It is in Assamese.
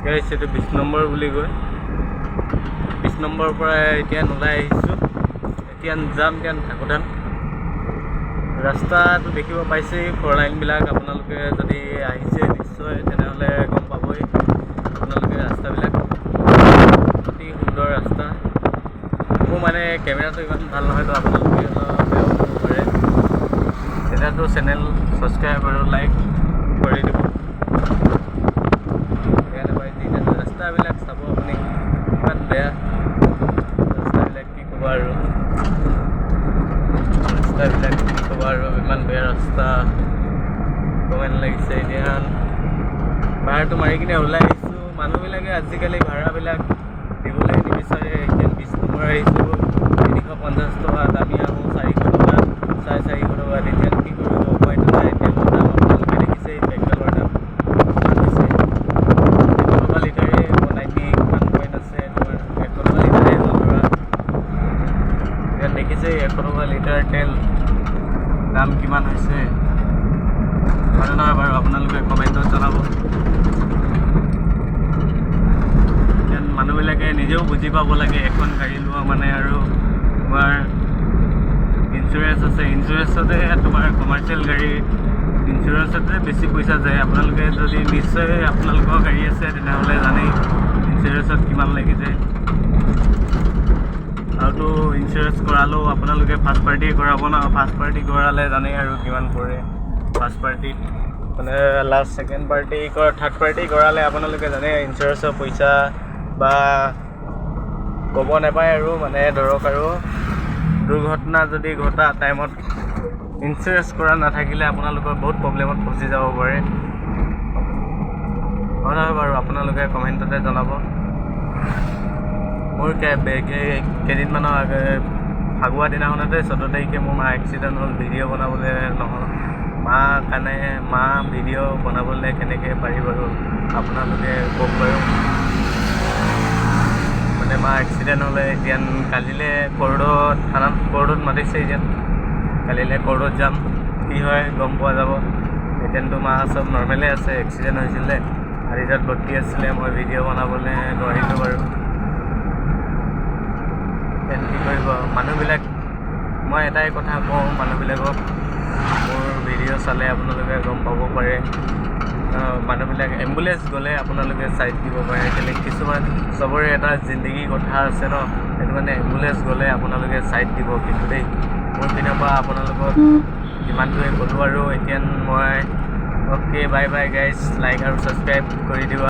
গাইছ এইটো 20 নম্বৰ বুলি কয়। 20 নম্বৰৰ পৰা এতিয়া নোলাই আহিছোঁ। এতিয়া যাম এতিয়া ঠাকুৰধাম। ৰাস্তাটো দেখিব পাইছেই, 4 লাইনবিলাক। আপোনালোকে যদি আহিছে নিশ্চয় তেনেহ'লে গম পাবই আপোনালোকে ৰাস্তাবিলাক অতি সুন্দৰ ৰাস্তা। মোৰ মানে কেমেৰাটো ইমান ভাল নহয়তো, আপোনালোকে অলপ বেয়া পাব পাৰে। তেতিয়াতো চেনেল ছাবস্ক্ৰাইব আৰু লাইক কৰি দিব। ৰাস্তাবিলাক চাব আপুনি, ইমান বেয়া ৰাস্তাবিলাক, কি ক'ব আৰু ইমান বেয়া ৰাস্তা। কমেণ্ট লাগিছে। এতিয়া ভাড়াটো মাৰি কিনে ওলাই আহিছোঁ। মানুহবিলাকে আজিকালি ভাড়াবিলাক দিবলৈ নিবিচাৰে। এতিয়া 20 নম্বৰ আহিছোঁ, 350 টকা, আমি আহোঁ 400 টকা, 450 টকা। তেতিয়া কি কৰিব, উপায়টো নাই। তেলৰ দাম আপোনালোকে দেখিছেই, পেট্ৰলৰ দাম কিমান হৈছে। 100 টকা লিটাৰে 90 কিমান পইণ্ট আছে তোমাৰ, 100 টকা লিটাৰে হ'ল ধৰা। এতিয়া দেখিছেই 100 টকা লিটাৰ তেল দাম কিমান হৈছে। হয় নহয় বাৰু, আপোনালোকে কমেণ্টত জনাব। মানুহবিলাকে নিজেও বুজি পাব লাগে, এখন গাড়ী লোৱা মানে আৰু তোমাৰ ইঞ্চুৰেঞ্চ আছে। ইঞ্চুৰেঞ্চতে তোমাৰ কমাৰ্চিয়েল গাড়ী ইঞ্চুৰেঞ্চতে বেছি পইচা যায়। আপোনালোকে যদি নিশ্চয় আপোনালোকৰ গাড়ী আছে তেনেহ'লে জানেই ইঞ্চুৰেঞ্চত কিমান লাগি যায়। আৰুতো ইঞ্চুৰেঞ্চ কৰালেও আপোনালোকে ফাৰ্ষ্ট পাৰ্টি কৰাব ন। ফাৰ্ষ্ট পাৰ্টি কৰালে জানেই আৰু কিমান পৰে। ফাৰ্ষ্ট পাৰ্টিত মানে last second party third party কৰালে আপোনালোকে জানে ইঞ্চুৰেঞ্চৰ পইচা বা ক'ব নাপায় আৰু মানে ধৰক আৰু দুৰ্ঘটনা যদি ঘটা টাইমত ইঞ্চুৰেঞ্চ কৰা নাথাকিলে আপোনালোকৰ বহুত প্ৰব্লেমত ফচি যাব পাৰে। হয় নহয় বাৰু, আপোনালোকে কমেণ্টতে জনাব। মোৰ কেইদিনমানৰ ফাগুৱা দিনাখনতে 14 তাৰিখে মোৰ মা এক্সিডেণ্ট হ'ল। ভিডিঅ' বনাবলৈ নহ'ল। মা ভিডিঅ' বনাবলৈ কেনেকৈ পাৰি বাৰু আপোনালোকে কওক বাৰু। মানে মা এক্সিডেণ্ট হ'লে এতিয়া কালিলৈ কোৰ্টত মাতিছে। এতিয়া কালিলৈ কোৰ্টত যাম, কি হয় গম পোৱা যাব। এতিয়াতো মা চব নৰ্মেলে আছে। এক্সিডেণ্ট হৈছিলে, আৰিজাত ভৰ্তি আছিলে। মই ভিডিঅ' বনাবলৈ নোৱাৰিলোঁ বাৰু। কি কৰিব মানুহবিলাক, মই এটাই কথা কওঁ মানুহবিলাকক, মোৰ ভিডিঅ' চালে আপোনালোকে গম পাব পাৰে। মানুহবিলাক এম্বুলেঞ্চ গ'লে আপোনালোকে ছাইড দিব পাৰে। কেলৈ কিছুমান চবৰে এটা জিন্দগী কথা আছে ন, সেইটো কাৰণে এম্বুলেঞ্চ গ'লে আপোনালোকে ছাইড দিব। কিন্তু দেই, মোৰ পিনৰ পৰা আপোনালোকক ইমানটোৱে ক'লোঁ আৰু। এতিয়া মই okay, bye bye guys. Like আৰু ছাবস্ক্ৰাইব কৰি দিব।